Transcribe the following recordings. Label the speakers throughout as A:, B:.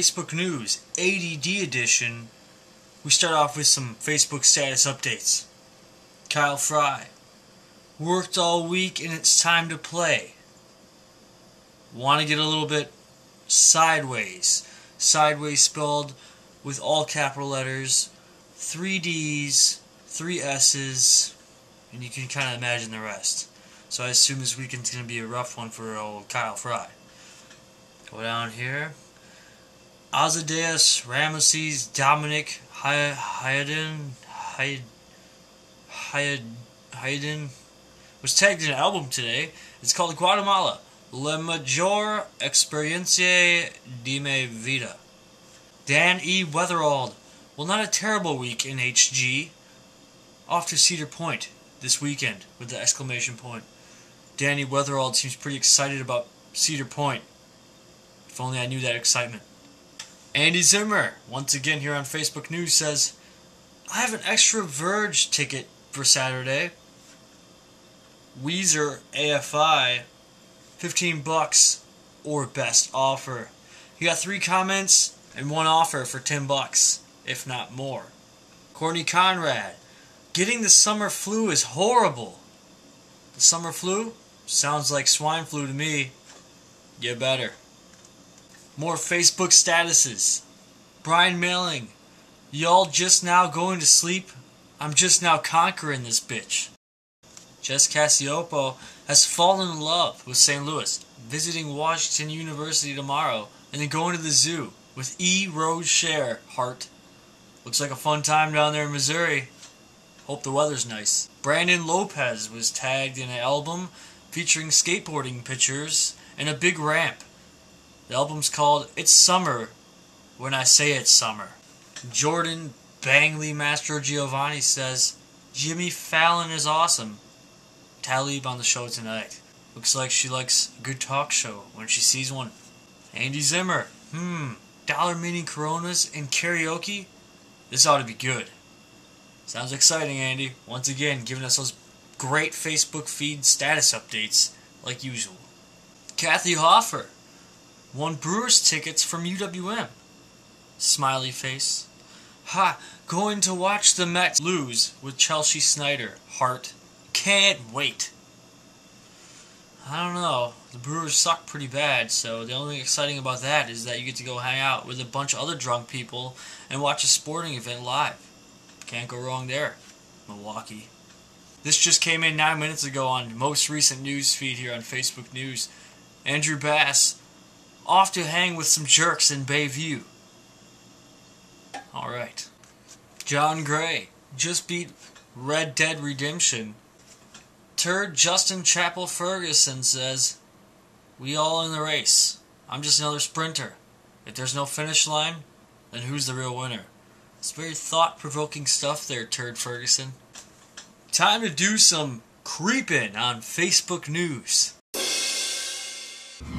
A: Facebook News ADD edition, we start off with some Facebook status updates. Kyle Fry. Worked all week and it's time to play. Want to get a little bit sideways. Sideways spelled with all capital letters, 3 D's, 3 S's, and you can kind of imagine the rest. So I assume this weekend's going to be a rough one for old Kyle Fry. Go down here. Azadeus Ramesses Dominic Hayden was tagged in an album today. It's called Guatemala, La Mayor Experiencia de mi Vida. Dan E. Weatherald. Well, not a terrible week in HG. Off to Cedar Point this weekend with the exclamation point. Danny Weatherald seems pretty excited about Cedar Point. If only I knew that excitement. Andy Zimmer, once again here on Facebook News, says, I have an extra Verge ticket for Saturday. Weezer AFI, $15 or best offer. He got 3 comments and 1 offer for $10, if not more. Courtney Conrad, getting the summer flu is horrible. The summer flu? Sounds like swine flu to me. You better. More Facebook statuses. Brian Mailing, y'all just now going to sleep? I'm just now conquering this bitch. Jess Cassiopo has fallen in love with St. Louis, visiting Washington University tomorrow, and then going to the zoo with E. Rose Share, heart. Looks like a fun time down there in Missouri. Hope the weather's nice. Brandon Lopez was tagged in an album featuring skateboarding pictures and a big ramp. The album's called It's Summer When I Say It's Summer. Jordan Bangley Mastro Giovanni says, Jimmy Fallon is awesome. Talib on the show tonight. Looks like she likes a good talk show when she sees one. Andy Zimmer. Dollar meaning Coronas and karaoke? This ought to be good. Sounds exciting, Andy. Once again, giving us those great Facebook feed status updates like usual. Kathy Hoffer won Brewers tickets from UWM. Smiley face. Ha! Going to watch the Mets lose with Chelsea Snyder. Heart. Can't wait. I don't know. The Brewers suck pretty bad, so the only thing exciting about that is that you get to go hang out with a bunch of other drunk people and watch a sporting event live. Can't go wrong there, Milwaukee. This just came in 9 minutes ago on most recent news feed here on Facebook News. Andrew Bass, off to hang with some jerks in Bayview. Alright. John Gray, just beat Red Dead Redemption. Turd Justin Chapel Ferguson says, we all in the race. I'm just another sprinter. If there's no finish line, then who's the real winner? It's very thought-provoking stuff there, Turd Ferguson. Time to do some creeping on Facebook News.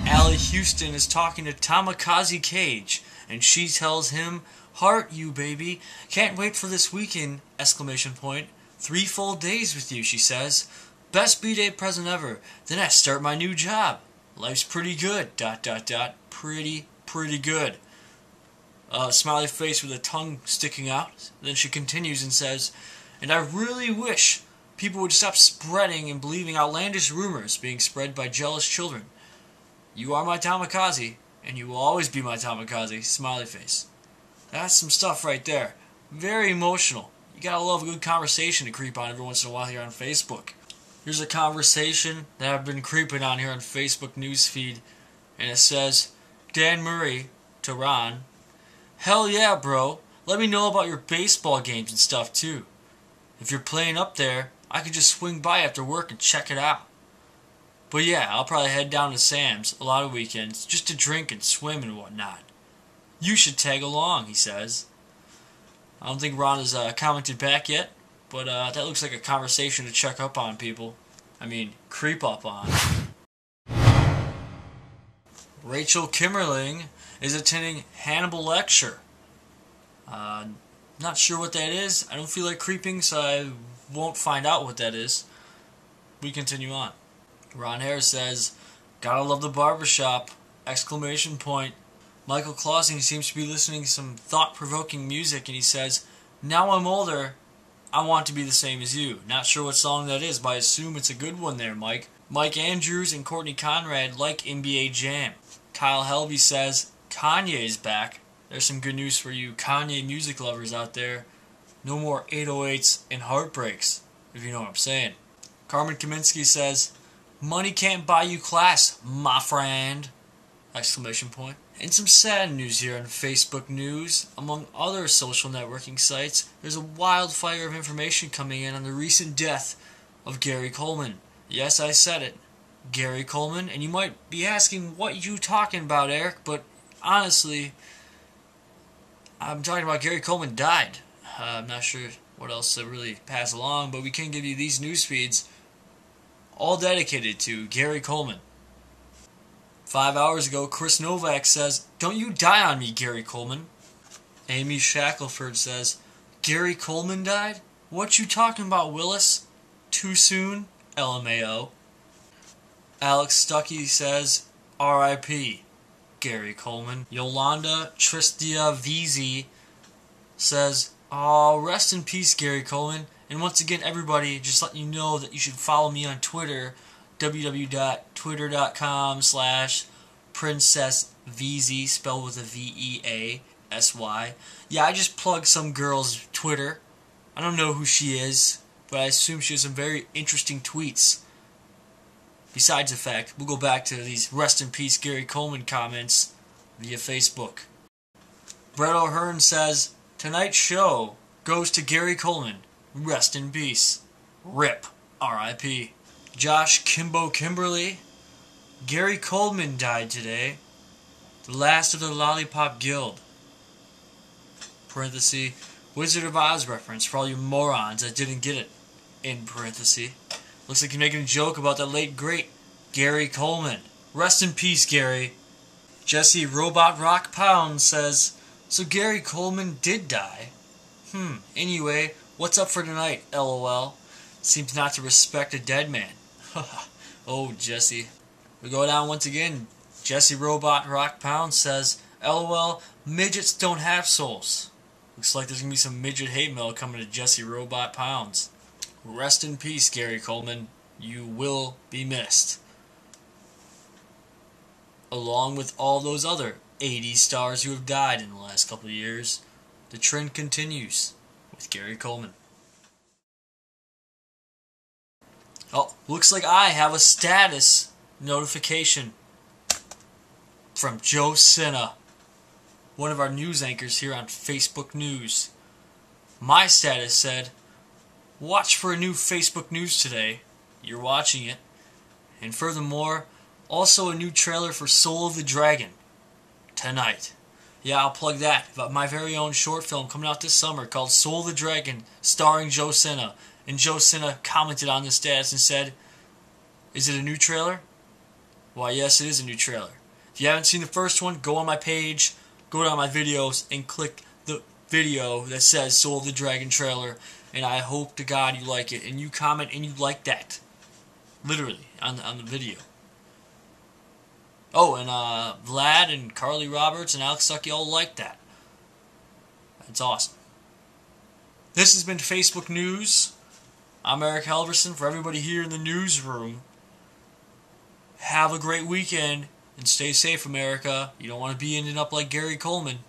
A: Allie Houston is talking to Tamikaze Cage, and she tells him, Heart you, baby. Can't wait for this weekend, exclamation point. 3 full days with you, she says. Best B-Day present ever. Then I start my new job. Life's pretty good, ... Pretty good. Smiley face with a tongue sticking out. Then she continues and says, and I really wish people would stop spreading and believing outlandish rumors being spread by jealous children. You are my Tamikaze, and you will always be my Tamikaze, smiley face. That's some stuff right there. Very emotional. You gotta love a good conversation to creep on every once in a while here on Facebook. Here's a conversation that I've been creeping on here on Facebook newsfeed, and it says, Dan Murray to Ron, hell yeah, bro. Let me know about your baseball games and stuff, too. If you're playing up there, I could just swing by after work and check it out. But yeah, I'll probably head down to Sam's a lot of weekends just to drink and swim and whatnot. You should tag along, he says. I don't think Ron has commented back yet, but that looks like a conversation to check up on people. I mean, creep up on. Rachel Kimmerling is attending Hannibal Lecture. Not sure what that is. I don't feel like creeping, so I won't find out what that is. We continue on. Ron Harris says, gotta love the barbershop! Exclamation point. Michael Clausing seems to be listening to some thought-provoking music, and he says, "Now I'm older, I want to be the same as you." Not sure what song that is, but I assume it's a good one there, Mike. Mike Andrews and Courtney Conrad like NBA Jam. Kyle Helvey says, Kanye is back. There's some good news for you Kanye music lovers out there. No more 808s and heartbreaks, if you know what I'm saying. Carmen Kaminsky says, money can't buy you class, my friend! Exclamation point. And some sad news here on Facebook News. Among other social networking sites, there's a wildfire of information coming in on the recent death of Gary Coleman. Yes, I said it. Gary Coleman. And you might be asking, what you talking about, Eric? But honestly, I'm talking about Gary Coleman died. I'm not sure what else to really pass along, but we can give you these news feeds all dedicated to Gary Coleman. 5 hours ago, Chris Novak says, don't you die on me, Gary Coleman. Amy Shackelford says, Gary Coleman died? What you talking about, Willis? Too soon? LMAO. Alex Stuckey says, R.I.P. Gary Coleman. Yolanda Tristiavisi says, oh, rest in peace, Gary Coleman. And once again, everybody, just letting you know that you should follow me on Twitter, www.twitter.com/PrincessVeasy, spelled with a V-E-A-S-Y. Yeah, I just plugged some girl's Twitter. I don't know who she is, but I assume she has some very interesting tweets. Besides the fact, we'll go back to these rest in peace Gary Coleman comments via Facebook. Brett O'Hearn says, tonight's show goes to Gary Coleman. Rest in peace. RIP. R.I.P. Josh Kimberly. Gary Coleman died today. The last of the Lollipop Guild. Parenthesis. Wizard of Oz reference for all you morons that didn't get it. In parenthesis. Looks like you're making a joke about the late great Gary Coleman. Rest in peace, Gary. Jesse Robot Rock Pound says, so Gary Coleman did die. Anyway, what's up for tonight, LOL? Seems not to respect a dead man. Oh, Jesse. We go down once again. Jesse Robot Rock Pound says, LOL, midgets don't have souls. Looks like there's going to be some midget hate mail coming to Jesse Robot Pounds. Rest in peace, Gary Coleman. You will be missed. Along with all those other 80 stars who have died in the last couple of years, the trend continues with Gary Coleman. Oh, looks like I have a status notification from Joe Senna, one of our news anchors here on Facebook News. My status said, watch for a new Facebook News today. You're watching it. And furthermore, also a new trailer for Soul of the Dragon tonight. Yeah, I'll plug that. About my very own short film coming out this summer called Soul of the Dragon, starring Joe Senna. And Joe Senna commented on this status and said, is it a new trailer? Why, yes, it is a new trailer. If you haven't seen the first one, go on my page, go down my videos, and click the video that says Soul of the Dragon trailer. And I hope to God you like it. And you comment and you like that. Literally, on the video. Oh, and Vlad and Carly Roberts and Alex Stuckey all like that. That's awesome. This has been Facebook News. I'm Eric Halverson. For everybody here in the newsroom, have a great weekend and stay safe, America. You don't want to be ending up like Gary Coleman.